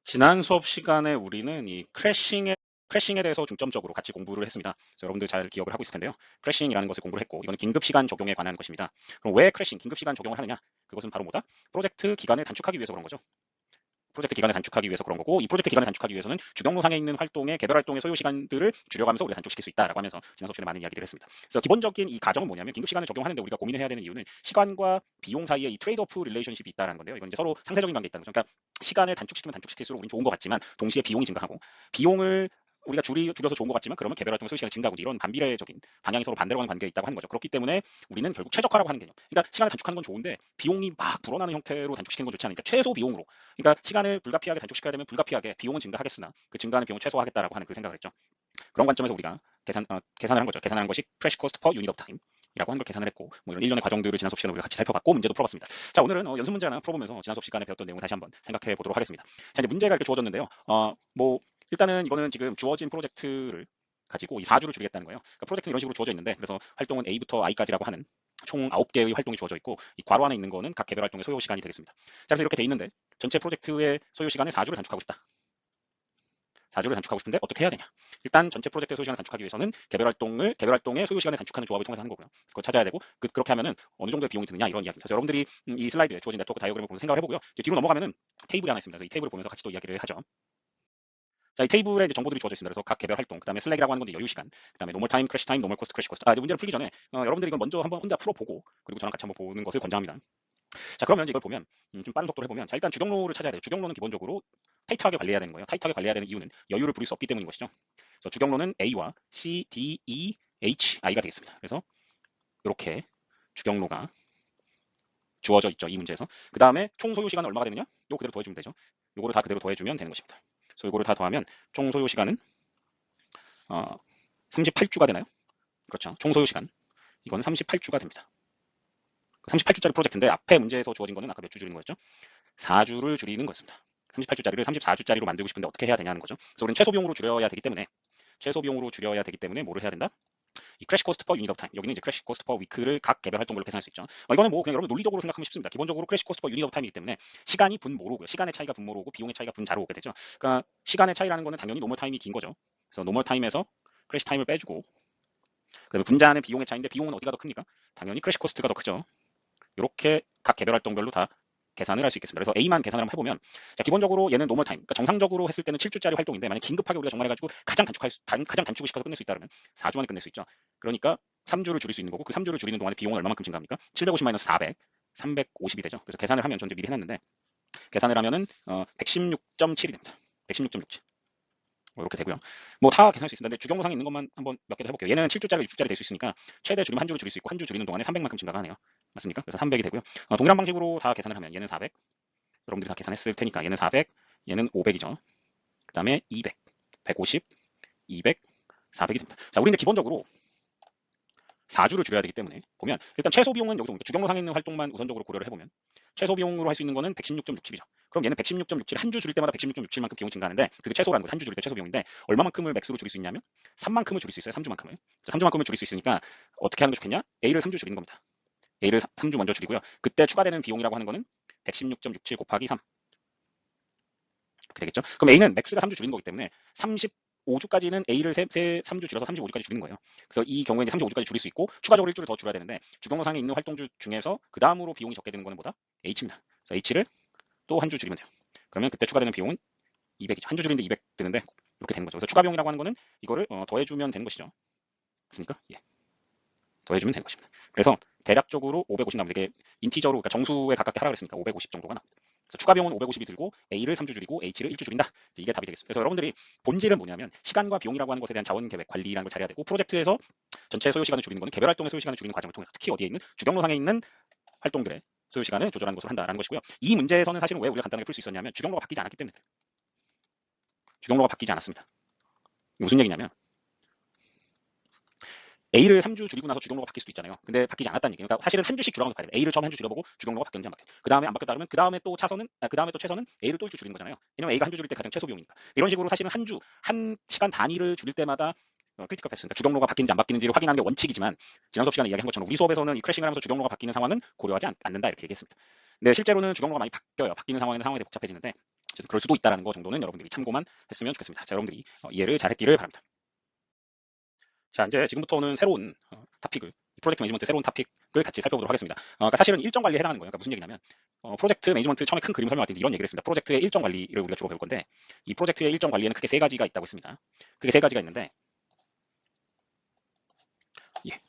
지난 수업 시간에 우리는 이 크래싱에 대해서 중점적으로 같이 공부를 했습니다. 그래서 여러분들 잘 기억을 하고 있을 텐데요. 크래싱이라는 것을 공부를 했고, 이거는 긴급 시간 적용에 관한 것입니다. 그럼 왜 크래싱, 긴급 시간 적용을 하느냐? 그것은 바로 뭐다? 프로젝트 기간을 단축하기 위해서 그런 거죠. 프로젝트 기간을 단축하기 위해서 그런 거고, 이 프로젝트 기간을 단축하기 위해서는 주경로상에 있는 활동의 개별 활동의 소요 시간들을 줄여가면서 우리가 단축시킬 수 있다라고 하면서 지난 수업 시간에 많은 이야기들을 했습니다. 그래서 기본적인 이 가정은 뭐냐면, 긴급 시간을 적용하는데 우리가 고민해야 되는 이유는 시간과 비용 사이에 이 트레이드 오프 릴레이션십이 있다는 건데요. 이건 이제 서로 상쇄적인 관계에 있다는 거죠. 그러니까 시간을 단축시키면 단축시킬수록 우린 좋은 것 같지만 동시에 비용이 증가하고, 비용을 우리가 줄여서 좋은 것 같지만 그러면 개별 활동의 소요 시간이 증가하고, 이런 반비례적인 방향이 서로 반대로 가는 관계에 있다고 하는 거죠. 그렇기 때문에 우리는 결국 최적화라고 하는 개념. 그러니까 시간을 단축하는 건 좋은데 비용이 막 불어나는 형태로 단축시키는 건 좋지 않으니까 최소 비용으로, 그러니까 시간을 불가피하게 단축시켜야 되면 불가피하게 비용은 증가하겠으나 그 증가하는 비용을 최소화하겠다라고 하는 그 생각을 했죠. 그런 관점에서 우리가 계산을 한 거죠. 계산한 것이 크래시 코스트 퍼 유닛 오브 타임이라고 한 걸 계산을 했고, 뭐 이런 일련의 과정들을 지난 수업 시간에 우리가 같이 살펴봤고 문제도 풀어봤습니다. 자, 오늘은 연습 문제 하나 풀어보면서 지난 수업 시간에 배웠던 내용을 다시 한번 생각해 보도록 하겠습니다. 자, 이제 문제가 이렇게 주어졌는데요. 뭐 일단은 이거는 지금 주어진 프로젝트를 가지고 이 4주를 줄이겠다는 거예요. 그러니까 프로젝트는 이런 식으로 주어져 있는데, 그래서 활동은 A부터 I까지라고 하는 총 9개의 활동이 주어져 있고, 이 괄호 안에 있는 거는 각 개별 활동의 소요 시간이 되겠습니다. 자, 그래서 이렇게 돼 있는데 전체 프로젝트의 소요 시간을 4주를 단축하고 싶다. 4주를 단축하고 싶은데 어떻게 해야 되냐? 일단 전체 프로젝트의 소요 시간을 단축하기 위해서는 개별 활동의 소요 시간을 단축하는 조합을 통해서 하는 거고요. 그걸 찾아야 되고, 그렇게 하면은 어느 정도의 비용이 드느냐, 이런 이야기입니다. 그래서 여러분들이 이 슬라이드에 주어진 네트워크 다이어그램을 보면서 생각을 해보고요. 이제 뒤로 넘어가면은 테이블이 하나 있습니다. 그래서 이 테이블을 보면서 같이 또 이야기를 하죠. 자, 이 테이블에 이제 정보들이 주어져 있습니다. 그래서 각 개별 활동, 그다음에 슬랙이라고 하는 건데 여유 시간, 그다음에 노멀 타임, 크래시 타임, 노멀 코스트, 크래시 코스트. 이제 문제를 풀기 전에 여러분들이 이건 먼저 한번 혼자 풀어보고 그리고 저랑 같이 한번 보는 것을 권장합니다. 자, 그러면 이제 이걸 보면 좀 빠른 속도로 해보면, 자, 일단 주경로를 찾아야 돼요. 주경로는 기본적으로 타이트하게 관리해야 되는 거예요. 타이트하게 관리해야 되는 이유는 여유를 부릴 수 없기 때문인 것이죠. 그래서 주경로는 A와 C, D, E, H, I가 되겠습니다. 그래서 이렇게 주경로가 주어져 있죠, 이 문제에서. 그 다음에 총 소요 시간은 얼마가 되느냐? 요거 그대로 더해주면 되죠. 요거를 다 그대로 더해주면 되는 것입니다. 그래서 요거를 다 더하면 총 소요 시간은 38주가 되나요? 그렇죠. 총 소요 시간. 이거는 38주가 됩니다. 38주짜리 프로젝트인데 앞에 문제에서 주어진 거는 아까 몇 주 줄이는 거였죠? 4주를 줄이는 거였습니다. 38주짜리를 34주짜리로 만들고 싶은데 어떻게 해야 되냐는 거죠. 그래서 우리는 최소 비용으로 줄여야 되기 때문에 뭐를 해야 된다? 이 크래시 코스트 퍼 유닛 오브 타임, 여기는 이제 크래시 코스트 퍼 위크를 각 개별 활동별로 계산할 수 있죠. 이거는 뭐 그냥 여러분 논리적으로 생각하면 쉽습니다. 기본적으로 크래시 코스트 퍼 유닛 오브 타임이기 때문에 시간이 분모로 오고요. 시간의 차이가 분모로 오고 비용의 차이가 분자로 오게 되죠. 그러니까 시간의 차이라는 거는 당연히 노멀 타임이 긴 거죠. 그래서 노멀 타임에서 크래시 타임을 빼주고, 그다음에 분자는 비용의 차이인데 비용은 어디가 더 큽니까? 당연히 크래시 코스트가 더 크죠. 이렇게 각 개별 활동별로 다 계산을 할 수 있겠습니다. 그래서 A만 계산을 한번 해보면, 자, 기본적으로 얘는 노멀 타임, 그러니까 정상적으로 했을 때는 7주짜리 활동인데 만약 긴급하게 우리가 정말 해가지고 가장 단축을 시켜서 끝낼 수 있다면 4주 안에 끝낼 수 있죠. 그러니까 3주를 줄일 수 있는 거고, 그 3주를 줄이는 동안에 비용은 얼마만큼 증가합니까? 750 마이너스 400, 350이 되죠. 그래서 계산을 하면 전 이제 미리 해놨는데, 계산을 하면은 116.7이 됩니다. 116.67. 이렇게 되고요. 뭐 다 계산할 수 있습니다. 근데 주경로상에 있는 것만 한번 몇 개 더 해볼게요. 얘는 7주짜리, 6주짜리 될 수 있으니까 최대 줄이면 한 주를 줄일 수 있고, 한 주 줄이는 동안에 300만큼 증가가 하네요. 맞습니까? 그래서 300이 되고요. 동일한 방식으로 다 계산을 하면 얘는 400, 여러분들이 다 계산했을 테니까 얘는 400, 얘는 500이죠. 그 다음에 200, 150, 200, 400이 됩니다. 자, 우리 이제 기본적으로 4주를 줄여야 되기 때문에 보면 일단 최소 비용은 여기서 주경로상에 있는 활동만 우선적으로 고려를 해보면 최소 비용으로 할 수 있는 거는 116.67이죠. 그럼 얘는 116.67, 한 주 줄일 때마다 116.67만큼 비용이 증가하는데, 그게 최소라는 거죠. 한 주 줄일 때 최소 비용인데 얼마만큼을 맥스로 줄일 수 있냐면 3만큼을 줄일 수 있어요. 3주만큼을. 3주만큼을 줄일 수 있으니까 어떻게 하는 게 좋겠냐? A를 3주 줄이는 겁니다. A를 3주 먼저 줄이고요. 그때 추가되는 비용이라고 하는 거는 116.67 곱하기 3. 그렇게 되겠죠? 그럼 A는 맥스가 3주 줄이는 거기 때문에 35주까지는 A를 3주 줄여서 35주까지 줄이는 거예요. 그래서 이 경우에는 35주까지 줄일 수 있고 추가적으로 1주를 더 줄여야 되는데, 주경로상에 있는 활동주 중에서 그 다음으로 비용이 적게 되는 거는 뭐다? H입니다. 그래서 H를 또 한 주 줄이면 돼요. 그러면 그때 추가되는 비용은 200이죠. 한 주 줄이는데 200 드는데 이렇게 되는 거죠. 그래서 추가 비용이라고 하는 거는 이거를 더해주면 되는 것이죠. 맞습니까? 예. 더해주면 되는 것입니다. 그래서 대략적으로 550 나옵니다. 이게 인티저로, 그러니까 정수에 가깝게 하라 그랬으니까 550 정도가 나옵니다. 그래서 추가 비용은 550이 들고 A를 3주 줄이고 H를 1주 줄인다. 이게 답이 되겠습니다. 그래서 여러분들이 본질은 뭐냐면 시간과 비용이라고 하는 것에 대한 자원 계획 관리라는 걸 잘해야 되고, 프로젝트에서 전체 소요 시간을 줄이는 거는 개별 활동의 소요 시간을 줄이는 과정을 통해서 특히 어디에 있는 주경로상에 있는 활동들의 소요 시간을 조절하는 것을 한다라는 것이고요. 이 문제에서는 사실은 왜 우리가 간단하게 풀 수 있었냐면 주경로가 바뀌지 않았기 때문에. 주경로가 바뀌지 않았습니다. 무슨 얘기냐면 A를 3주 줄이고 나서 주경로가 바뀔 수도 있잖아요. 근데 바뀌지 않았다는 얘기예요. 그러니까 사실은 한 주씩 줄여가면서 봐야 돼요. A를 처음 한 주 줄여보고 주경로가 바뀌었는지 안 바뀌었는지. 그 다음에 안 바뀌었다 그러면 그 다음에 또 최선은 A를 또 1주 줄이는 거잖아요. 왜냐면 A가 한 주 줄일 때 가장 최소 비용이니까. 이런 식으로 사실은 한 시간 단위를 줄일 때마다 크리티컬 패스, 그러니까 주경로가 바뀌는지 안 바뀌는지를 확인하는 게 원칙이지만, 지난 수업 시간에 이야기한 것처럼 우리 수업에서는 이 크래싱을 하면서 주경로가 바뀌는 상황은 고려하지 않는다 이렇게 얘기했습니다. 근데 실제로는 주경로가 많이 바뀌어요. 바뀌는 상황에는 상황이 되게 복잡해지는데, 어쨌든 그럴 수도 있다라는 거 정도는 여러분들이 참고만 했으면 좋겠습니다. 자, 여러분들이 이해를 잘했기를 바랍니다. 자, 이제 지금부터는 새로운 토픽을, 프로젝트 매니지먼트 새로운 토픽을 같이 살펴보도록 하겠습니다. 그러니까 사실은 일정 관리에 해당하는 거예요. 그러니까 무슨 얘기냐면 프로젝트 매니지먼트 처음에 큰 그림 설명할 때 이런 얘기를 했습니다. 프로젝트의 일정 관리를 우리가 주로 배울 건데 이 프로젝트의 일정 관리에는 크게 세 가지가 있다고 했습니다. 그게 세 가지가 있는데 예.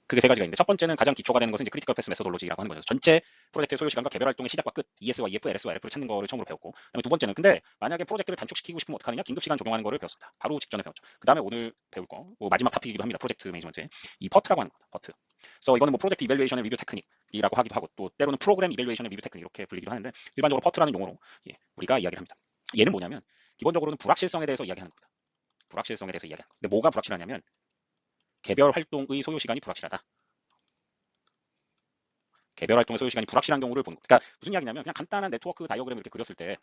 그게 세 가지가 있는데 첫 번째는 가장 기초가 되는 것은 이제 크리티컬 패스 메소돌로지라고 하는 거죠. 전체 프로젝트의 소요 시간과 개별 활동의 시작과 끝, ES와 EF, LS와 RF를 찾는 거를 처음으로 배웠고, 그다음에 두 번째는 근데 만약에 프로젝트를 단축시키고 싶으면 어떡하느냐? 긴급 시간 적용하는 거를 배웠습니다. 바로 직전에 배웠죠. 그다음에 오늘 배울 거, 마지막 토픽이기도 합니다. 프로젝트 매니지먼트의 이 퍼트라고 하는 겁니다. 퍼트. 그래서 이거는 뭐 프로젝트 이밸류에이션의 리뷰 테크닉이라고 하기도 하고 또 때로는 프로그램 이밸류에이션의 리뷰 테크닉 이렇게 불리기도 하는데 일반적으로 퍼트라는 용어로 우리가 이야기를 합니다. 얘는 뭐냐면 기본적으로는 불확실성에 대해서 이야기하는 겁니다. 불확실성에 대해서 이야기하는 겁니다. 근데 뭐가 불확실하냐면 개별 활동의 소요 시간이 불확실하다. 개별 활동의 소요 시간이 불확실한 경우를 보는 거. 그러니까 무슨 이야기냐면 그냥 간단한 네트워크 다이어그램을 이렇게 그렸을 때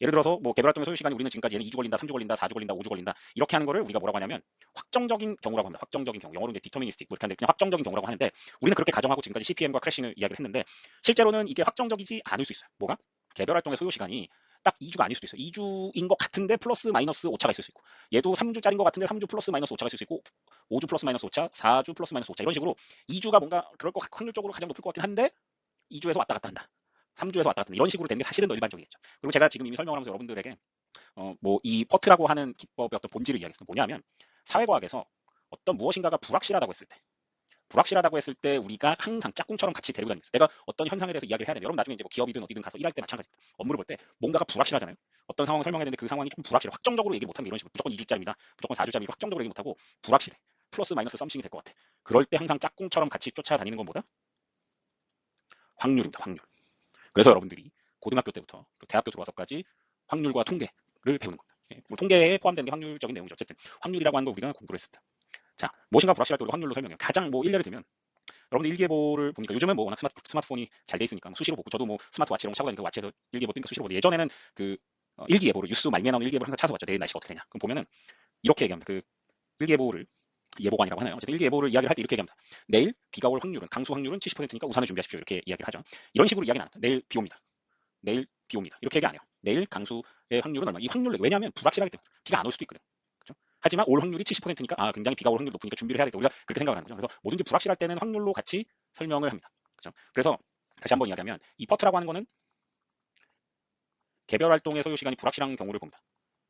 예를 들어서 뭐 개별 활동의 소요 시간이 우리는 지금까지 얘는 2주 걸린다, 3주 걸린다, 4주 걸린다, 5주 걸린다 이렇게 하는 거를 우리가 뭐라고 하냐면 확정적인 경우라고 합니다. 확정적인 경우. 영어로 이제 디터미니스틱 뭐 이렇게 하는데 그냥 확정적인 경우라고 하는데 우리는 그렇게 가정하고 지금까지 CPM과 크래싱을 이야기를 했는데 실제로는 이게 확정적이지 않을 수 있어요. 뭐가? 개별 활동의 소요 시간이 딱 2주가 아닐 수도 있어요. 2주인 것 같은데 플러스 마이너스 오차가 있을 수 있고 얘도 3주짜리인 것 같은데 3주 플러스 마이너스 오차가 있을 수 있고 5주 플러스 마이너스 오차, 4주 플러스 마이너스 오차 이런 식으로 2주가 뭔가 그럴 것 확률적으로 가장 높을 것 같긴 한데 2주에서 왔다 갔다 한다. 3주에서 왔다 갔다 한다. 이런 식으로 되는 게 사실은 더 일반적이겠죠. 그리고 제가 지금 이미 설명을 하면서 여러분들에게 뭐 이 퍼트라고 하는 기법의 어떤 본질을 이야기했어요. 뭐냐면 사회과학에서 어떤 무엇인가가 불확실하다고 했을 때 우리가 항상 짝꿍처럼 같이 데리고 다니는 거예요. 내가 어떤 현상에 대해서 이야기를 해야 되는데 여러분 나중에 이제 뭐 기업이든 어디든 가서 일할 때 마찬가지입니다. 업무를 볼 때 뭔가가 불확실하잖아요. 어떤 상황을 설명해야 되는데 그 상황이 조금 불확실해. 확정적으로 얘기 못하면 이런 식으로 무조건 2주짜리입니다. 무조건 4주짜리로 확정적으로 얘기 못하고 불확실해. 플러스 마이너스 썸씽이 될 것 같아. 그럴 때 항상 짝꿍처럼 같이 쫓아다니는 건 뭐다? 확률입니다. 확률. 그래서 여러분들이 고등학교 때부터 대학교 들어와서까지 확률과 통계를 배우는 겁니다. 뭐 통계에 포함되는 게 확률적인 내용이죠. 어쨌든 확률이라고 하는 거 우리가 공부를 했습니다. 자, 무엇인가 불확실할 때 우리가 확률로 설명해요. 가장 뭐 일례를 들면 여러분들 일기예보를 보니까 요즘은 뭐 워낙 스마트폰이 잘 돼 있으니까 뭐 수시로 보고 저도 뭐 스마트워치 이런 거 차고 다니니까 와치에서 일기예보 뜨니까 수시로 보고 예전에는 그 일기예보를 뉴스 말미에 나오는 일기예보를 항상 찾아봤죠. 내일 날씨가 어떻게 되냐. 그럼 보면은 이렇게 얘기합니다. 그 일기예보를 예보관이라고 하나요? 어쨌든 일기예보를 이야기를 할 때 이렇게 얘기합니다. 내일 비가 올 확률은 강수 확률은 70%니까 우산을 준비하십시오. 이렇게 이야기를 하죠. 이런 식으로 이야기는 안 합니다. 내일 비 옵니다. 내일 비 옵니다. 이렇게 얘기 안 해요. 내일 강수의 확률은 얼마? 이 확률을 왜냐하면 불확실하기 때문에 비가 안 올 수도 있거든. 그렇죠? 하지만 올 확률이 70%니까 굉장히 비가 올 확률이 높으니까 준비를 해야 되겠다. 우리가 그렇게 생각을 하는 거죠. 그래서 뭐든지 불확실할 때는 확률로 같이 설명을 합니다. 그렇죠? 그래서 다시 한번 이야기하면 이 퍼트라고 하는 거는 개별 활동의 소요 시간이 불확실한 경우를 봅니다.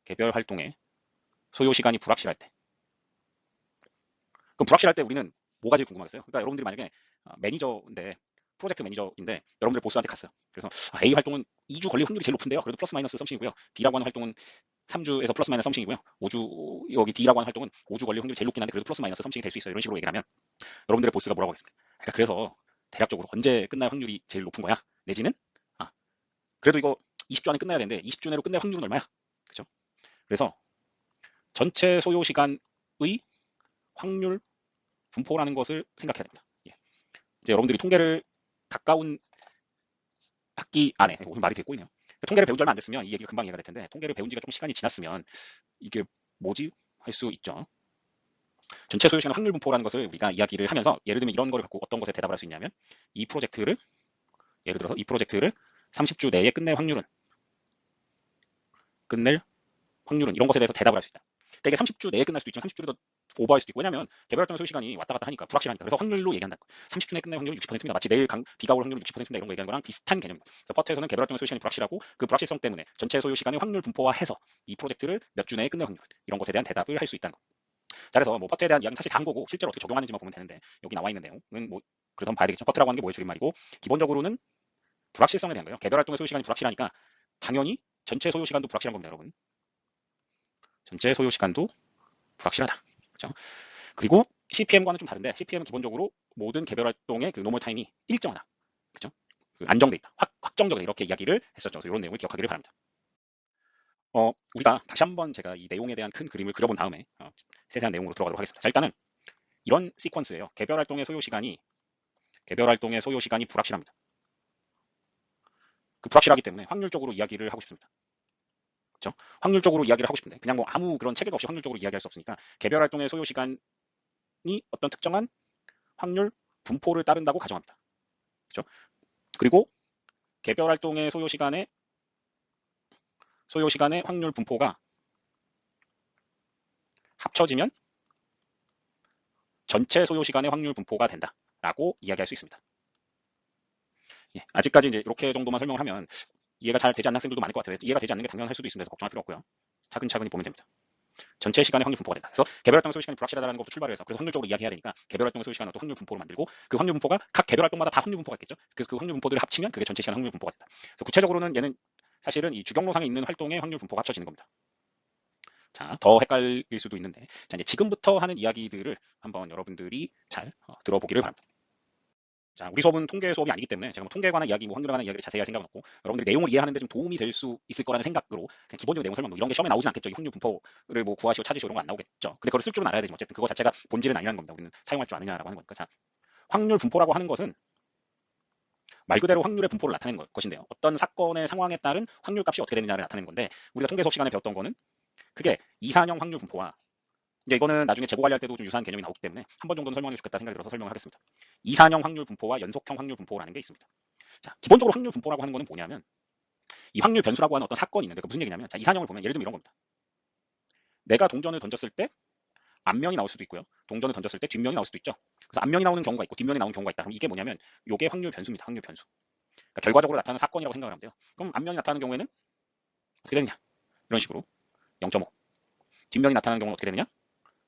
개별 활동의 소요 시간이 불확실할 때. 그럼 불확실할 때 우리는 뭐가 제일 궁금하겠어요? 그러니까 여러분들이 만약에 매니저인데 프로젝트 매니저인데 여러분들 보스한테 갔어요. 그래서 A 활동은 2주 걸릴 확률이 제일 높은데요. 그래도 플러스 마이너스 썸씽이고요. B라고 하는 활동은 3주에서 플러스 마이너스 썸씽이고요. 5주 여기 D라고 하는 활동은 5주 걸릴 확률이 제일 높긴 한데 그래도 플러스 마이너스 썸씽이 될 수 있어요. 이런 식으로 얘기를 하면 여러분들의 보스가 뭐라고 하겠습니까? 그러니까 그래서 대략적으로 언제 끝날 확률이 제일 높은 거야? 내지는 그래도 이거 20주 안에 끝나야 되는데 20주 내로 끝낼 확률은 얼마야? 그렇죠? 그래서 전체 소요 시간의 확률 분포라는 것을 생각해야 됩니다. 예. 이제 여러분들이 통계를 가까운 학기 안에 오늘 말이 되게 꼬이네요. 통계를 배운 지 얼마 안 됐으면 이 얘기가 금방 이해가 될 텐데 통계를 배운 지가 조금 시간이 지났으면 이게 뭐지? 할 수 있죠. 전체 소요 시간 확률 분포라는 것을 우리가 이야기를 하면서 예를 들면 이런 거를 갖고 어떤 것에 대답을 할 수 있냐면 이 프로젝트를 예를 들어서 이 프로젝트를 30주 내에 끝낼 확률은 이런 것에 대해서 대답을 할 수 있다. 그러니까 이게 30주 내에 끝날 수도 있지만 30주를 더 오버할 수도 있고 왜냐하면 개별 활동 소요 시간이 왔다 갔다 하니까 불확실하니까 그래서 확률로 얘기한다. 30주 내에 끝낼 확률이 60%입니다. 마치 내일 비가 올 확률이 60%입니다. 이런 거 얘기하는 거랑 비슷한 개념입니다. 그래서 퍼트에서는 개별 활동 소요 시간이 불확실하고 그 불확실성 때문에 전체 소요 시간의 확률 분포화해서 이 프로젝트를 몇 주 내에 끝낼 확률 이런 것에 대한 대답을 할 수 있다는 거. 자, 그래서 뭐 퍼트에 대한 이야기는 사실 다 한 거고 실제로 어떻게 적용하는지만 보면 되는데 여기 나와 있는 내용은 뭐 그래도 한번 봐야 되겠죠. 퍼트라고 하는 게 뭐의 줄임말이고 기본적으로는 불확실성에 대한 거예요. 개별 활동의 소요 시간이 불확실하니까 당연히 전체 소요 시간도 불확실한 겁니다, 여러분. 전체 소요 시간도 불확실하다. 그렇죠? 그리고 CPM과는 좀 다른데 CPM은 기본적으로 모든 개별 활동의 그 노멀 타임이 일정하다. 그렇죠? 그 안정돼 있다. 확정적이다. 이렇게 이야기를 했었죠. 그래서 이런 내용을 기억하기를 바랍니다. 우리가 다시 한번 제가 이 내용에 대한 큰 그림을 그려본 다음에 세세한 내용으로 들어가도록 하겠습니다. 자, 일단은 이런 시퀀스예요. 개별 활동의 소요 시간이 불확실합니다. 그 불확실하기 때문에 확률적으로 이야기를 하고 싶습니다. 그렇죠? 확률적으로 이야기를 하고 싶은데 그냥 뭐 아무 그런 체계도 없이 확률적으로 이야기할 수 없으니까 개별 활동의 소요 시간이 어떤 특정한 확률 분포를 따른다고 가정합니다. 그렇죠? 그리고 개별 활동의 소요 시간에 소요 시간의 확률 분포가 합쳐지면 전체 소요 시간의 확률 분포가 된다라고 이야기할 수 있습니다. 예, 아직까지 이제 이렇게 정도만 설명을 하면 이해가 잘 되지 않는 학생들도 많을 것 같아요. 이해가 되지 않는 게 당연할 수도 있습니다. 그래서 걱정할 필요 없고요. 차근차근히 보면 됩니다. 전체 시간의 확률 분포가 된다. 그래서 개별 활동 소요 시간이 불확실하다는 것부터 출발을 해서 그래서 확률적으로 이야기해야 되니까 개별 활동 소요 시간은 또 확률 분포를 만들고 그 확률 분포가 각 개별 활동마다 다 확률 분포가 있겠죠. 그래서 그 확률 분포들을 합치면 그게 전체 시간 확률 분포가 된다. 그래서 구체적으로는 얘는 사실은 이 주경로상에 있는 활동의 확률 분포가 합쳐지는 겁니다. 자, 더 헷갈릴 수도 있는데 자, 이제 지금부터 하는 이야기들을 한번 여러분들이 잘 들어보기를 바랍니다. 자, 우리 수업은 통계 수업이 아니기 때문에 제가 뭐 통계에 관한 이야기, 뭐 확률에 관한 이야기를 자세히 할 생각은 없고 여러분들이 내용을 이해하는데 좀 도움이 될 수 있을 거라는 생각으로 그냥 기본적인 내용 설명, 뭐 이런 게 시험에 나오진 않겠죠. 이 확률 분포를 뭐 구하시오, 찾으시오 이런 거 안 나오겠죠. 근데 그걸 쓸 줄은 알아야 되지만 어쨌든 그거 자체가 본질은 아니라는 겁니다. 우리는 사용할 줄 아느냐라고 하는 거니까. 자, 확률 분포라고 하는 것은 말 그대로 확률의 분포를 나타내는 것인데요. 어떤 사건의 상황에 따른 확률 값이 어떻게 되느냐를 나타내는 건데 우리가 통계 수업 시간에 배웠던 거는 그게 이산형 확률 분포와 이제 이거는 나중에 재고 관리할 때도 좀 유사한 개념이 나오기 때문에 한 번 정도는 설명해 주겠다 생각이 들어서 설명을 하겠습니다. 이산형 확률 분포와 연속형 확률 분포라는 게 있습니다. 자, 기본적으로 확률 분포라고 하는 거는 뭐냐면 이 확률 변수라고 하는 어떤 사건이 있는데 그 무슨 얘기냐면 자, 이산형을 보면 예를 들면 이런 겁니다. 내가 동전을 던졌을 때 앞면이 나올 수도 있고요. 동전을 던졌을 때 뒷면이 나올 수도 있죠. 그래서 앞면이 나오는 경우가 있고 뒷면이 나오는 경우가 있다. 그럼 이게 뭐냐면 이게 확률 변수입니다. 확률 변수. 그러니까 결과적으로 나타나는 사건이라고 생각을 하면 돼요. 그럼 앞면이 나타나는 경우에는 어떻게 되느냐? 이런 식으로 0.5. 뒷면이 나타나는 경우는 어떻게 되느냐?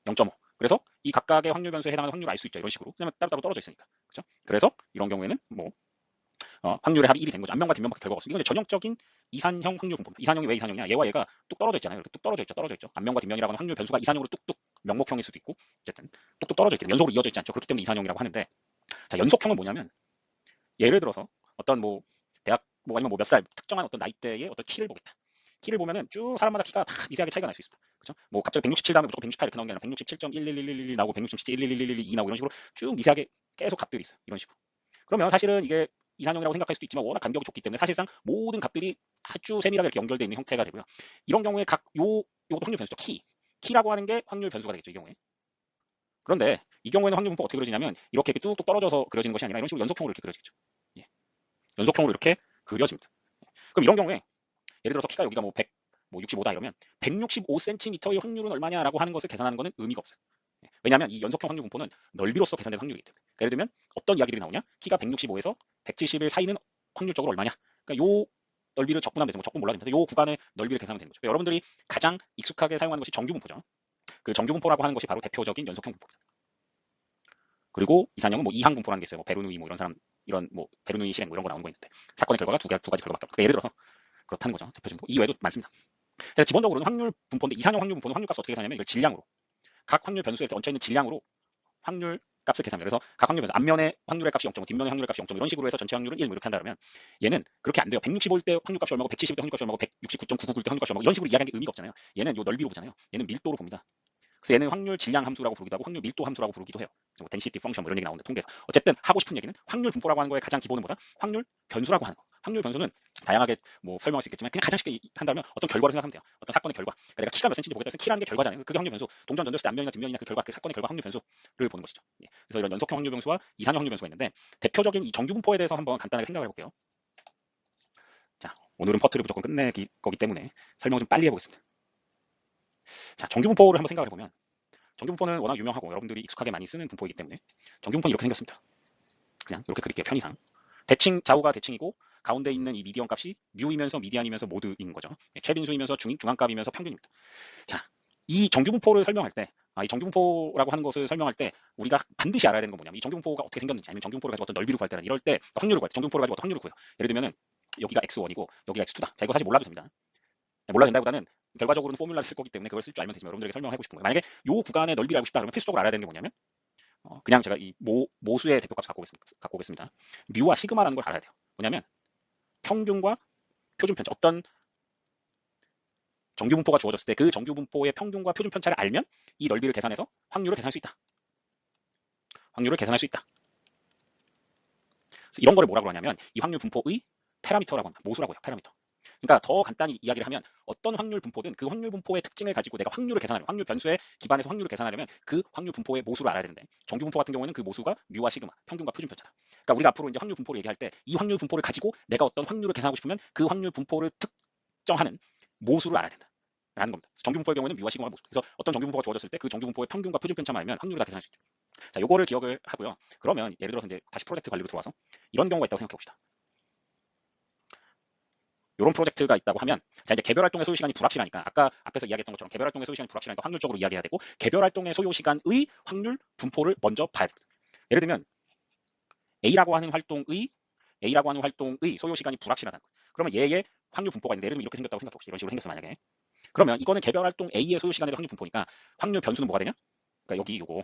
0.5. 그래서 이 각각의 확률 변수에 해당하는 확률을 알 수 있죠. 이런 식으로. 왜냐면 따로따로 떨어져 있으니까. 그렇죠? 그래서 이런 경우에는 뭐 확률의 합이 1이 된 거죠. 앞면과 뒷면밖에 결과가 없으니까 이건 전형적인 이산형 확률 분포입니다. 이산형이 왜 이산형이냐? 얘와 얘가 뚝 떨어져 있잖아요. 이렇게 뚝 떨어져 있죠. 떨어져 있죠. 앞면과 뒷면이라고 하는 확률 변수가 이산형으로 뚝뚝 명목형일 수도 있고 어쨌든 뚝뚝 떨어져 있기 때문에 연속으로 이어져 있지 않죠. 그렇기 때문에 이산형이라고 하는데 자, 연속형은 뭐냐면 예를 들어서 어떤 뭐 대학 뭐 아니면 뭐 몇 살 특정한 어떤 나이대의 어떤 키를 보겠다. 키를 보면은 쭉 사람마다 키가 다 미세하게 차이가 날 수 있습니다. 그렇죠? 뭐 갑자기 167 다음에 무조건 168 이렇게 나오는 게 아니라 167.11111 나오고 167.11111 나오고 이런 식으로 쭉 미세하게 계속 값들이 있어요. 이런 식으로. 그러면 사실은 이게 이산형이라고 생각할 수도 있지만 워낙 간격이 좁기 때문에 사실상 모든 값들이 아주 세밀하게 이렇게 연결되어 있는 형태가 되고요. 이런 경우에 요것도 확률 변수죠. 키라고 하는 게 확률 변수가 되겠죠. 이 경우에. 그런데 이 경우에는 확률 분포가 어떻게 그려지냐면 이렇게 뚝뚝 떨어져서 그려지는 것이 아니라 이런 식으로 연속형으로 이렇게 그려지겠죠. 예. 연속형으로 이렇게 그려집니다. 그럼 이런 경우에 예를 들어서 키가 여기가 뭐 100, 뭐 65다 이러면 165cm의 확률은 얼마냐라고 하는 것을 계산하는 것은 의미가 없어요. 왜냐하면 이 연속형 확률 분포는 넓이로서 계산된 확률이기 때문에. 그러니까 예를 들면 어떤 이야기들이 나오냐? 키가 165에서 171 사이는 확률적으로 얼마냐? 그러니까 요 넓이를 적분하면 되죠. 뭐 적분 몰라도 됩니다. 요 구간의 넓이를 계산하면 되는 거죠. 그러니까 여러분들이 가장 익숙하게 사용하는 것이 정규 분포죠. 그 정규 분포라고 하는 것이 바로 대표적인 연속형 분포입니다. 그리고 이산형은 뭐 이항 분포라는 게 있어요. 뭐 베르누이 뭐 이런 사람 이런 뭐 베르누이 실행 뭐 이런 거 나오는 거 있는데 사건의 결과가 두 가지 결과밖에 없고 그러니까 예를 들어서 그렇다는 거죠. 대표적인 거. 이 외에도 많습니다. 그래서 기본적으로는 확률 분포인데 이산형 확률 분포는 확률 값을 어떻게 계산하냐면 이걸 질량으로 각 확률 변수에 얹혀 있는 질량으로 확률 값을 계산해요. 그래서 각 확률 변수 앞면의 확률의 값이 0.5, 뒷면의 확률의 값이 0.5 이런 식으로 해서 전체 확률은 1 뭐 이렇게 한다면 얘는 그렇게 안 돼요. 165일 때 확률 값이 얼마고 170일 때 확률 값이 얼마고 169.999일 때 확률 값이 얼마고 이런 식으로 이야기하는 게 의미가 없잖아요. 얘는 요 넓이로 보잖아요. 얘는 밀도로 봅니다. 그래서 얘는 확률 질량 함수라고 부르기도 하고 확률 밀도 함수라고 부르기도 해요. 뭐 density function 뭐 이런 얘기 나오는데 통계에서 어쨌든 하고 싶은 얘기는 확률 분포라고 하는 거의 가장 기본은 뭐다? 확률 변수라고 하는 거. 확률 변수는 다양하게 뭐 설명할 수 있겠지만 그냥 가장 쉽게 한다면 어떤 결과를 생각하면 돼요. 어떤 사건의 결과. 그러니까 내가 키가 몇 센치인지 보겠다 해서 키라는 게 결과잖아요. 그게 확률 변수. 동전 던졌을 때 앞면이나 뒷면이나 그 결과, 그 사건의 결과 확률 변수를 보는 것이죠. 예. 그래서 이런 연속형 확률 변수와 이산형 확률 변수가 있는데 대표적인 이 정규 분포에 대해서 한번 간단하게 생각을 해볼게요. 자, 오늘은 퍼트를 무조건 끝낼 거기 때문에 설명 좀 빨리 해보겠습니다. 자, 정규 분포를 한번 생각을 해보면 정규 분포는 워낙 유명하고 여러분들이 익숙하게 많이 쓰는 분포이기 때문에 정규 분포는 이렇게 생겼습니다. 그냥 이렇게 그릴게요. 편의상. 대칭 좌우가 대칭이고 가운데 있는 이 미디언 값이 뮤이면서 미디안이면서 모드인 거죠. 최빈수이면서 중앙값이면서 평균입니다. 자, 이 정규 분포를 설명할 때 이 정규 분포라고 하는 것을 설명할 때 우리가 반드시 알아야 되는 건 뭐냐면 이 정규 분포가 어떻게 생겼는지 아니면 정규 분포를 가지고 어떤 넓이를 구할 때는 이럴 때 확률을 구할 때 정규 분포를 가지고 어떤 확률을 구해요. 예를 들면은 여기가 x1이고 여기가 x2다. 자, 이거 사실 몰라도 됩니다. 몰라도 된다보다는 결과적으로는 포뮬라를 쓸 거기 때문에 그걸 쓸 줄 알면 되지만 여러분들에게 설명하고 싶은 거예요. 만약에 이 구간의 넓이를 알고 싶다 그러면 필수적으로 알아야 되는 게 뭐냐면 그냥 제가 이 모수의 대표값 갖고 오겠습니다. 뮤와 시그마라는 걸 알아야 돼요. 뭐냐면 평균과 표준 편차 어떤 정규 분포가 주어졌을 때 그 정규 분포의 평균과 표준 편차를 알면 이 넓이를 계산해서 확률을 계산할 수 있다. 확률을 계산할 수 있다. 그래서 이런 거를 뭐라고 하냐면 이 확률 분포의 파라미터라고 합니다. 모수라고 해요. 파라미터. 그러니까 더 간단히 이야기를 하면 어떤 확률 분포든 그 확률 분포의 특징을 가지고 내가 확률을 계산하려면 확률 변수에 기반해서 확률을 계산하려면 그 확률 분포의 모수를 알아야 되는데 정규 분포 같은 경우에는 그 모수가 뮤와 시그마 평균과 표준 편차다. 그러니까 우리가 앞으로 이제 확률 분포를 얘기할 때 이 확률 분포를 가지고 내가 어떤 확률을 계산하고 싶으면 그 확률 분포를 특정하는 모수를 알아야 된다. 라는 겁니다. 정규분포의 경우에는 뮤와 시그마가 모수. 그래서 어떤 정규분포가 주어졌을 때 그 정규분포의 평균과 표준 편차만 알면 확률을 다 계산할 수 있죠. 자, 요거를 기억을 하고요. 그러면 예를 들어서 이제 다시 프로젝트 관리로 들어와서 이런 경우가 있다고 생각해 봅시다. 이런 프로젝트가 있다고 하면 자 이제 개별 활동의 소요 시간이 불확실하니까 아까 앞에서 이야기했던 것처럼 개별 활동의 소요 시간이 불확실하니까 확률적으로 이야기해야 되고 개별 활동의 소요 시간의 확률 분포를 먼저 봐야 됩니다. 예를 들면 A라고 하는 활동의 소요 시간이 불확실하다는 거예요. 그러면 얘의 확률 분포가 있는데 예를 들면 이렇게 생겼다고 생각해 봅시다. 이런 식으로 생겼어 만약에. 그러면 이거는 개별 활동 A의 소요 시간의 확률 분포니까 확률 변수는 뭐가 되냐? 그러니까 여기 요거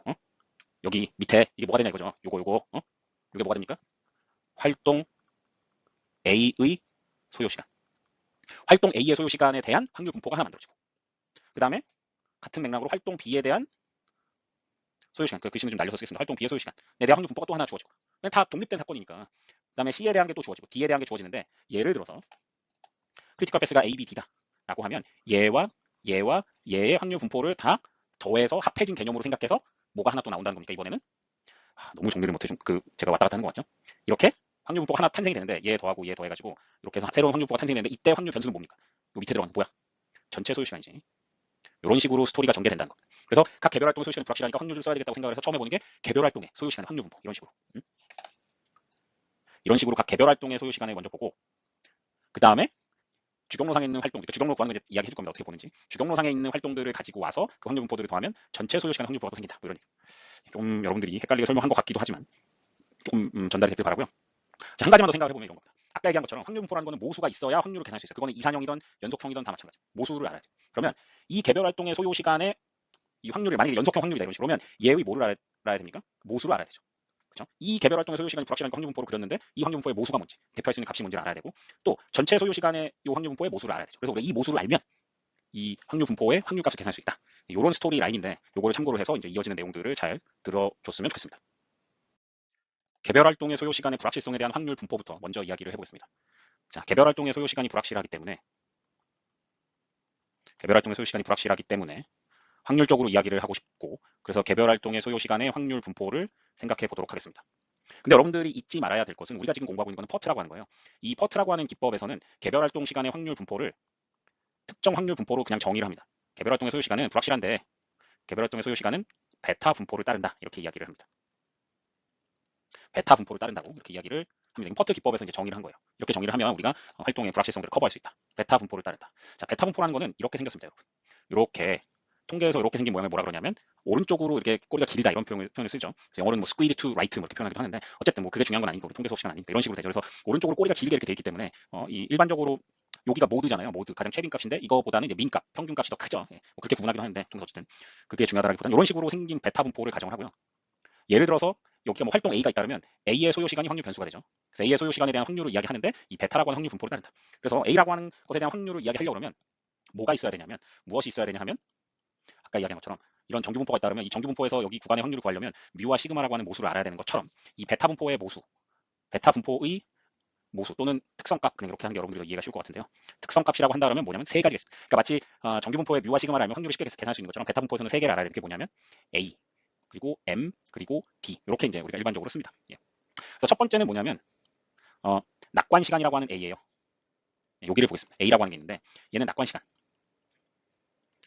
여기 밑에 이게 뭐가 되냐 이거죠. 요거 이게 뭐가 됩니까? 활동 A의 소요 시간. 활동 A의 소요 시간에 대한 확률 분포가 하나 만들어지고 그 다음에 같은 맥락으로 활동 B에 대한 소요 시간, 그 글씨는 좀 날려서 쓰겠습니다. 활동 B의 소요 시간에 대한 확률 분포가 또 하나 주어지고 그냥 다 독립된 사건이니까 그 다음에 C에 대한 게 또 주어지고 D에 대한 게 주어지는데 예를 들어서 크리티컬 패스가 A, B, D다 라고 하면 얘와 얘의 확률 분포를 다 더해서 합해진 개념으로 생각해서 뭐가 하나 또 나온다는 겁니까 이번에는? 너무 정리를 못해준 제가 왔다 갔다 하는 것 같죠? 이렇게 확률 분포가 하나 탄생이 되는데 얘 더하고 얘 더해가지고 이렇게 해서 새로운 확률 분포가 탄생이 되는데 이때 확률 변수는 뭡니까? 요 밑에 들어가는 뭐야? 전체 소요 시간이지. 이런 식으로 스토리가 전개된다는 겁니다. 그래서 각 개별 활동의 소요 시간이 불확실하니까 확률을 써야 되겠다고 생각을 해서 처음 해보는 게 개별 활동의 소요 시간의 확률 분포 이런 식으로 이런 식으로 각 개별 활동의 소요 시간을 먼저 보고 그 다음에 주경로상에 있는 활동, 그러니까 주경로 구하는 거 이제 이야기 해줄 겁니다. 어떻게 보는지. 주경로상에 있는 활동들을 가지고 와서 그 확률 분포들을 더하면 전체 소요 시간 확률 분포가 생긴다. 뭐 이런 좀 여러분들이 헷갈리게 설명한 것 같기도 하지만 조금 전달이 됐길 바라고요. 자, 한 가지만 더 생각을 해보면 이런 겁니다. 아까 얘기한 것처럼 확률 분포라는 거는 모수가 있어야 확률을 계산할 수 있어요. 그거는 이산형이든 연속형이든 다 마찬가지. 모수를 알아야 돼요. 그러면 이 개별 활동의 소요 시간에 이 확률을 만약에 연속형 확률이다 이런 식으로 그러면 얘의 뭐를 알아야 됩니까? 모수를 알아야 되죠. 그렇죠? 이 개별 활동의 소요 시간이 불확실하니까 확률 분포로 그렸는데 이 확률 분포의 모수가 뭔지 대표할 수 있는 값이 뭔지를 알아야 되고 또 전체 소요 시간의 이 확률 분포의 모수를 알아야 되죠. 그래서 우리가 이 모수를 알면 이 확률 분포의 확률 값을 계산할 수 있다. 이런 스토리 라인인데 이거를 참고로 해서 이제 이어지는 내용들을 잘 들어줬으면 좋겠습니다. 개별 활동의 소요 시간의 불확실성에 대한 확률 분포부터 먼저 이야기를 해보겠습니다. 자, 개별 활동의 소요 시간이 불확실하기 때문에 확률적으로 이야기를 하고 싶고 그래서 개별 활동의 소요 시간의 확률 분포를 생각해 보도록 하겠습니다. 근데 여러분들이 잊지 말아야 될 것은 우리가 지금 공부하고 있는 것은 퍼트라고 하는 거예요. 이 퍼트라고 하는 기법에서는 개별 활동 시간의 확률 분포를 특정 확률 분포로 그냥 정의를 합니다. 개별 활동의 소요 시간은 불확실한데 개별 활동의 소요 시간은 베타 분포를 따른다. 이렇게 이야기를 합니다. 베타 분포를 따른다고 이렇게 이야기를 합니다. 퍼트 기법에서 이제 정의를 한 거예요. 이렇게 정의를 하면 우리가 활동의 불확실성들을 커버할 수 있다. 베타 분포를 따른다. 자, 베타 분포라는 거는 이렇게 생겼습니다, 여러분. 이렇게 통계에서 이렇게 생긴 모양을 뭐라 그러냐면 오른쪽으로 이렇게 꼬리가 길다 이런 표현을 쓰죠. 그래서 영어로는 뭐 squid to right 뭐 이렇게 표현하기도 하는데 어쨌든 뭐 그게 중요한 건 아니고 통계 수업 시간 아니니까 이런 식으로 되죠. 그래서 오른쪽으로 꼬리가 길게 이렇게 돼 있기 때문에 이 일반적으로 여기가 모드잖아요. 모드 가장 최빈 값인데 이거보다는 이제 민값, 평균 값이 더 크죠. 예, 뭐 그렇게 구분하기도 하는데 좀 어쨌든 그게 중요하다기보다는 이런 식으로 생긴 베타 분포를 가정을 하고요. 예를 들어서 여기가 뭐 활동 A가 있다면 A의 소요 시간이 확률 변수가 되죠. 그래서 A의 소요 시간에 대한 확률을 이야기하는데 이 베타라고 하는 확률 분포를 따른다. 그래서 A라고 하는 것에 대한 확률을 이야기하려고 그러면 뭐가 있어야 되냐면 무엇이 있어야 되냐 하면 아까 이야기한 것처럼 이런 정규 분포가 있다 그러면 이 정규 분포에서 여기 구간의 확률을 구하려면 뮤와 시그마라고 하는 모수를 알아야 되는 것처럼 이 베타 분포의 모수, 베타 분포의 모수 또는 특성값 그냥 이렇게 하는 게 여러분들이 이해가 쉬울 것 같은데요. 특성값이라고 한다 그러면 뭐냐면 세 가지가 있습니다. 그러니까 마치 정규 분포의 뮤와 시그마를 알면 확률을 쉽게 계산할 수 있는 것처럼 베타 분포에서는 세 개를 알아야 되는 게 뭐냐면 A 그리고 M 그리고 D 이렇게 이제 우리가 일반적으로 씁니다. 예. 그래서 첫 번째는 뭐냐면 낙관 시간이라고 하는 A예요. 여기를 보겠습니다. A라고 하는 게 있는데 얘는 낙관 시간.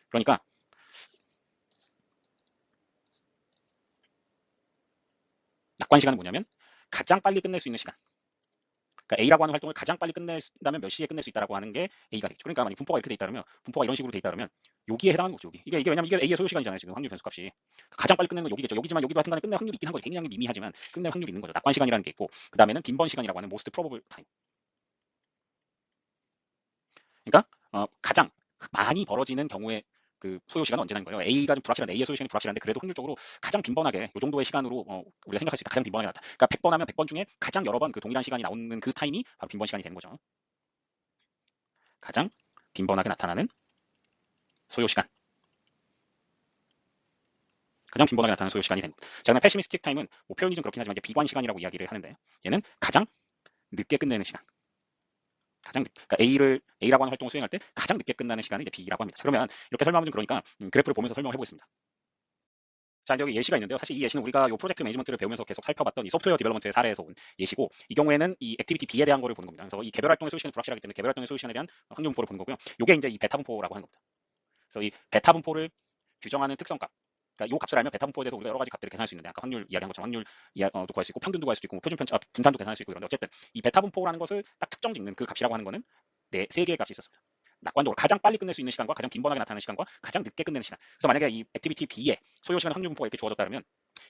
그러니까 낙관 시간은 뭐냐면 가장 빨리 끝낼 수 있는 시간. 그러니까 A라고 하는 활동을 가장 빨리 끝낸다면 몇 시에 끝낼 수 있다라고 하는 게 A가 되겠죠. 그러니까 만약 분포가 이렇게 돼 있다면 분포가 이런 식으로 돼 있다면 여기에 해당하는 거죠. 여기. 이게 왜냐면 이게 A의 소요 시간이잖아요. 지금 확률 변수값이 가장 빨리 끝내는 건 여기겠죠. 여기지만 여기도 하여튼간에 끝낼 확률이 있긴 한 거죠. 굉장히 미미하지만 끝낼 확률이 있는 거죠. 낙관 시간이라는 게 있고 그 다음에는 빈번 시간이라고 하는 most probable time. 그러니까 가장 많이 벌어지는 경우에 그 소요 시간은 언제나인 거예요. A가 좀 불확실한 A의 소요 시간이 불확실한데 그래도 확률적으로 가장 빈번하게 이 정도의 시간으로 우리가 생각할 수 있다. 가장 빈번하게 나타. 그러니까 100번 하면 100번 중에 가장 여러 번 그 동일한 시간이 나오는 그 타임이 바로 빈번 시간이 되는 거죠. 가장 빈번하게 나타나는 소요 시간. 가장 빈번하게 나타나는 소요 시간이 되는 거죠. 자, 그럼 패시미스틱 타임은 뭐 표현이 좀 그렇긴 하지만 이제 비관 시간이라고 이야기를 하는데 얘는 가장 늦게 끝내는 시간. 그러니까 A라고 하는 활동을 수행할 때 가장 늦게 끝나는 시간을 이제 B라고 합니다. 자, 그러면 이렇게 설명하면 좀 그러니까 그래프를 보면서 설명을 해보겠습니다. 자, 이제 여기 예시가 있는데요. 사실 이 예시는 우리가 이 프로젝트 매니지먼트를 배우면서 계속 살펴봤던 이 소프트웨어 디벨롭먼트의 사례에서 온 예시고, 이 경우에는 이 액티비티 B에 대한 거를 보는 겁니다. 그래서 이 개별 활동의 소요 시간이 불확실하기 때문에 개별 활동의 소요 시간에 대한 확률 분포를 보는 거고요. 이게 이제 이 베타 분포라고 하는 겁니다. 그래서 이 베타 분포를 규정하는 특성값, 그러니까 이 값을 알면 베타 분포에 대해서 우리가 여러 가지 값들을 계산할 수 있는데, 아까 확률 이야기한 것처럼 확률 도 구할 수 있고, 평균도 구할 수도 있고, 뭐 표준 편차, 분산도 계산할 수 있고, 이런데 어쨌든 이 베타 분포라는 것을 딱 특정 짓는 그 값이라고 하는 거는 세 개의 값이 있었습니다. 낙관적으로 가장 빨리 끝낼 수 있는 시간과 가장 빈번하게 나타나는 시간과 가장 늦게 끝내는 시간. 그래서 만약에 이 액티비티 B의 소요 시간 확률 분포가 이렇게 주어졌다면,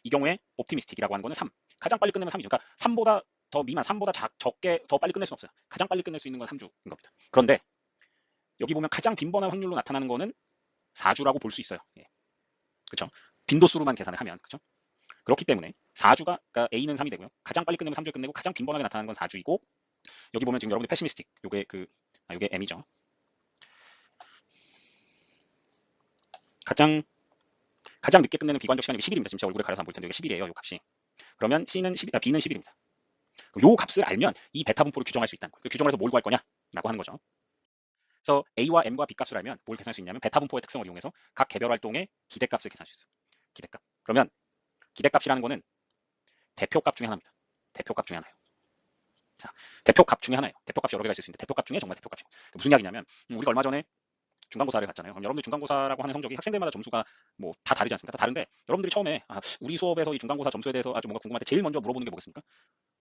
이 경우에 옵티미스틱이라고 하는 거는 3. 가장 빨리 끝내면 3이죠. 그러니까 3보다 더 미만, 3보다 적게 더 빨리 끝낼 수는 없어요. 가장 빨리 끝낼 수 있는 건 3주인 겁니다. 그런데 여기 보면 가장 빈번한 확률로 나타나는 거는 4주라고 볼 수 있어요. 예. 그렇죠? 빈도수로만 계산을 하면, 그렇죠? 그렇기 때문에 4주가, 그러니까 A는 3이 되고요. 가장 빨리 끝내면 3주에 끝내고 가장 빈번하게 나타나는 건 4주이고, 여기 보면 지금 여러분들 패시미스틱, 요게 요게 M이죠. 가장 늦게 끝내는 비관적 시간이 10일입니다. 지금 제 얼굴에 가려서 안 볼 텐데 이게 10일이에요. 요 값이. 그러면 B는 10일입니다. 요 값을 알면 이 베타 분포를 규정할 수 있다는 거예요. 규정을 해서 뭘 구할 거냐라고 하는 거죠. 그래서 A와 M과 B 값을 알면 뭘 계산할 수 있냐면 베타 분포의 특성을 이용해서 각 개별 활동의 기대값을 계산할 수 있어요. 기대값. 그러면 기대값이라는 거는 대표값 중에 하나입니다. 대표값 중에 하나예요. 자, 대표값 중에 하나예요. 대표값이 여러 개가 있을 수 있는데 대표값 중에 정말 대표값이. 무슨 이야기냐면 우리가 얼마 전에 중간고사를 갔잖아요. 그럼 여러분들 중간고사라고 하는 성적이 학생들마다 점수가 뭐 다 다르지 않습니까? 다 다른데 여러분들이 처음에 우리 수업에서 이 중간고사 점수에 대해서 아주 뭔가 궁금할 때 제일 먼저 물어보는 게 뭐겠습니까?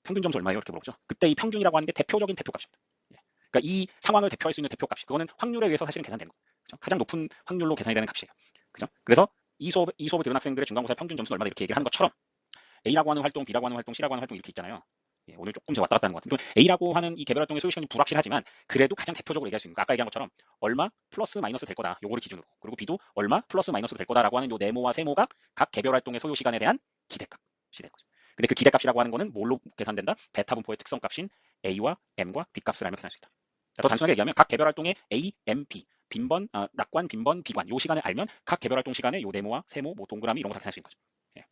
평균 점수 얼마예요? 이렇게 물어보죠. 그때 이 평균이라고 하는 게 대표적인 대표값입니다. 예. 그러니까 이 상황을 대표할 수 있는 대표값이, 그거는 확률에 의해서 사실은 계산되는 거예요. 그렇죠? 가장 높은 확률로 계산이 되는 값이에요. 그렇죠? 그래서 이 수업을 들은 학생들의 중간고사 평균 점수는 얼마다 이렇게 얘기를 하는 것처럼 A라고 하는 활동, B라고 하는 활동, C라고 하는 활동 이렇게 있잖아요. 예, 오늘 조금 제가 왔다 갔다 하는 것 같은데 A라고 하는 이 개별 활동의 소요 시간이 불확실하지만 그래도 가장 대표적으로 얘기할 수 있는 거, 아까 얘기한 것처럼 얼마 플러스 마이너스 될 거다, 요거를 기준으로. 그리고 B도 얼마 플러스 마이너스로 될 거다라고 하는 요 네모와 세모가 각 개별 활동의 소요 시간에 대한 기대값이 되는 거죠. 근데 그 기대값이라고 하는 거는 뭘로 계산된다? 베타 분포의 특성값인 A와 M과 B 값을 알면 계산할 수 있다. 더 단순하게 얘기하면 각 개별 활동의 A, M, B 빈번, 낙관, 빈번, 비관 요 시간을 알면 각 개별 활동 시간에 요 네모와 세모, 뭐 동그라미 이런 거 다 계산할 수 있는 거죠. 예.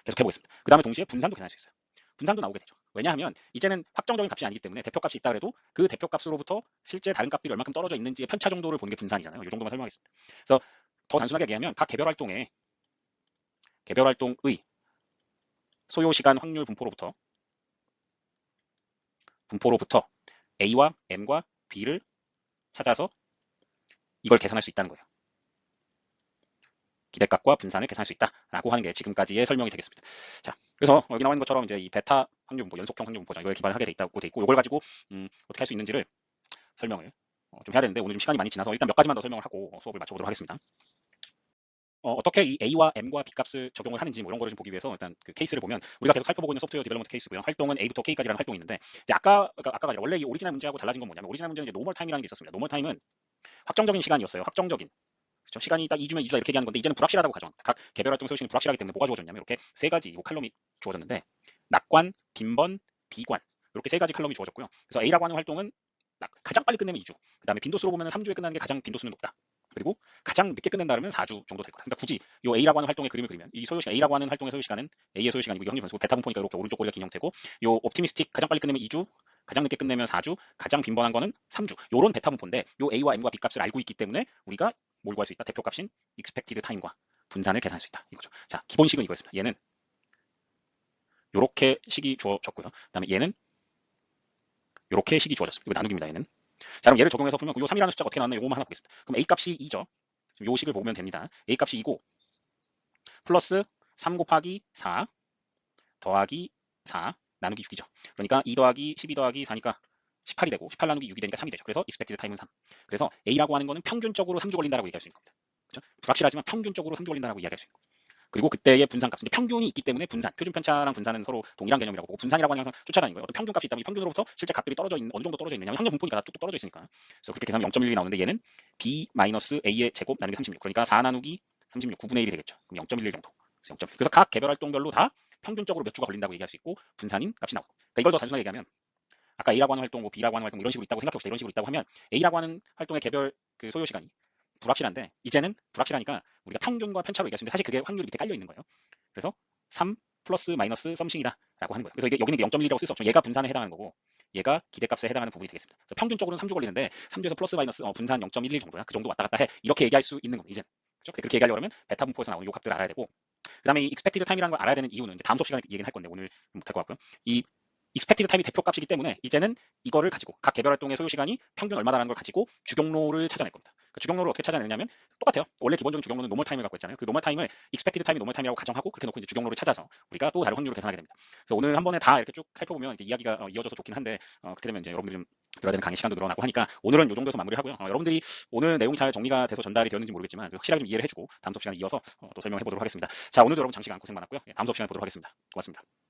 계속 해보겠습니다. 그 다음에 동시에 분산도 계산할 수 있어요. 분산도 나오게 되죠. 왜냐하면 이제는 확정적인 값이 아니기 때문에 대표값이 있다 그래도 그 대표값으로부터 실제 다른 값들이 얼마큼 떨어져 있는지의 편차 정도를 보는 게 분산이잖아요. 이 정도만 설명하겠습니다. 그래서 더 단순하게 얘기하면 각 개별 활동의 소요 시간 확률 분포로부터 A와 M과 B를 찾아서 이걸 계산할 수 있다는 거예요. 기대값과 분산을 계산할 수 있다라고 하는 게 지금까지의 설명이 되겠습니다. 자, 그래서 여기 나와 있는 것처럼 이제 이 베타 확률 분포, 연속형 확률 분포죠. 이거에 기반을 하게 돼 있고 이걸 가지고 어떻게 할 수 있는지를 설명을 좀 해야 되는데 오늘 좀 시간이 많이 지나서 일단 몇 가지만 더 설명을 하고 수업을 마쳐보도록 하겠습니다. 어떻게 이 A와 M과 B 값을 적용을 하는지 뭐 이런 거를 좀 보기 위해서 일단 그 케이스를 보면 우리가 계속 살펴보고 있는 소프트웨어 디벨롭먼트 케이스고요. 활동은 A부터 K까지라는 활동이 있는데 이제 아까가 아니라 원래 이 오리지널 문제하고 달라진 건 뭐냐면 오리지널 문제는 이제 노멀 타임이라는 게 있었습니다. 노멀 타임은 확정적인 시간이었어요. 확정적인. 그렇죠? 시간이 딱 2주면 2주다 이렇게 얘기하는 건데 이제는 불확실하다고 가정합니다. 각 개별 활동 소요 시간이 불확실하기 때문에 뭐가 주어졌냐면 이렇게 세 가지 이 칼럼이 주어졌는데 낙관, 빈번, 비관 이렇게 세 가지 칼럼이 주어졌고요. 그래서 A라고 하는 활동은 가장 빨리 끝내면 2주, 그 다음에 빈도수로 보면 3주에 끝나는 게 가장 빈도수는 높다. 그리고 가장 늦게 끝낸다 그러면 4주 정도 될 거다. 그러니까 굳이 이 A라고 하는 활동의 그림을 그리면 이 소요 시간, A라고 하는 활동의 소요 시간은 A의 소요 시간이고 확률 변수고 베타 분포니까 이렇게 오른쪽 꼬리가 긴 형태고 이 옵티미스틱 가장 빨리 끝내면 2주, 가장 늦게 끝내면 4주, 가장 빈번한 거는 3주. 요런 베타 분포인데 요 A와 M과 B 값을 알고 있기 때문에 우리가 뭘 구할 수 있다? 대표값인 expected time과 분산을 계산할 수 있다. 이거죠. 자, 기본식은 이거였습니다. 얘는 요렇게 식이 주어졌고요. 그다음에 얘는 요렇게 식이 주어졌습니다. 이거 나누기입니다. 얘는. 자, 그럼 얘를 적용해서 보면 요 3이라는 숫자가 어떻게 나왔나 요거만 하나 보겠습니다. 그럼 A 값이 2죠. 요 식을 보면 됩니다. A 값이 2고 플러스 3 곱하기 4 더하기 4 나누기 6이죠. 그러니까 2 더하기 12 더하기 4니까 18이 되고 18 나누기 6이 되니까 3이 되죠. 그래서 expected time은 3. 그래서 A라고 하는 거는 평균적으로 3주 걸린다라고 얘기할 수 있는 겁니다. 그렇죠? 불확실하지만 평균적으로 3주 걸린다라고 이야기할 수 있는 거죠. 그리고 그때의 분산값, 근데 평균이 있기 때문에 분산, 표준 편차랑 분산은 서로 동일한 개념이라고 보고 분산이라고 하는 항상 쫓아가는 거예요. 어떤 평균값이 있다면 이 평균으로부터 실제 값들이 떨어져 있는 어느 정도 떨어져 있느냐, 확률 분포니까 뚝뚝 떨어져 있으니까. 그래서 그렇게 계산하면 0.1이 나오는데 얘는 B-A의 제곱 나누기 36, 그러니까 4 나누기 36, 9분의 1이 되겠죠. 그럼 0.11 정도. 그래서 0.1. 그래서 각 개별 활동별로 다 평균적으로 몇 주가 걸린다고 얘기할 수 있고 분산인 값이 나오고. 그러니까 이걸 더 단순하게 얘기하면 아까 A라고 하는 활동, 뭐 B라고 하는 활동 이런 식으로 있다고 생각해봅시다. 이런 식으로 있다고 하면 A라고 하는 활동의 개별 그 소요 시간이 불확실한데 이제는 불확실하니까 우리가 평균과 편차로 얘기할 수 있는데 사실 그게 확률이 밑에 깔려 있는 거예요. 그래서 3 플러스 마이너스 썸씽이다라고 하는 거예요. 그래서 이게 여기는 0.1이라고 쓸 수 없죠. 얘가 분산에 해당하는 거고 얘가 기대값에 해당하는 부분이 되겠습니다. 그래서 평균적으로는 3주 걸리는데 3주에서 플러스 마이너스 분산 0.11 정도야. 그 정도 왔다 갔다 해. 이렇게 얘기할 수 있는 겁니다. 이제 그렇죠? 그렇게 얘기하려고 하면 베타 분포에서 나오는 요 값들을 알아야 되고 그다음에 이 expected time이라는 걸 알아야 되는 이유는 이제 다음 수업 시간에 얘기는 할 건데 오늘 못할 것 같고요. 이 expected time이 대표값이기 때문에 이제는 이거를 가지고 각 개별 활동의 소요 시간이 평균 얼마다라는 걸 가지고 주경로를 찾아낼 겁니다. 그 주경로를 어떻게 찾아내냐면 똑같아요. 원래 기본적인 주경로는 노멀 타임을 갖고 있잖아요. 그 노멀 타임을 expected 타임이 노멀 타임이라고 가정하고 그렇게 놓고 이제 주경로를 찾아서 우리가 또 다른 확률을 계산하게 됩니다. 그래서 오늘 한 번에 다 이렇게 쭉 살펴보면 이렇게 이야기가 이어져서 좋긴 한데 그렇게 되면 이제 여러분들이 좀 들어야 되는 강의 시간도 늘어나고 하니까 오늘은 이 정도에서 마무리하고요. 여러분들이 오늘 내용이 잘 정리가 돼서 전달이 되었는지 모르겠지만 확실하게 좀 이해를 해주고 다음 수업 시간에 이어서 또 설명해 보도록 하겠습니다. 자, 오늘도 여러분 장시간 고생 많았고요. 다음 수업 시간에 보도록 하겠습니다. 고맙습니다.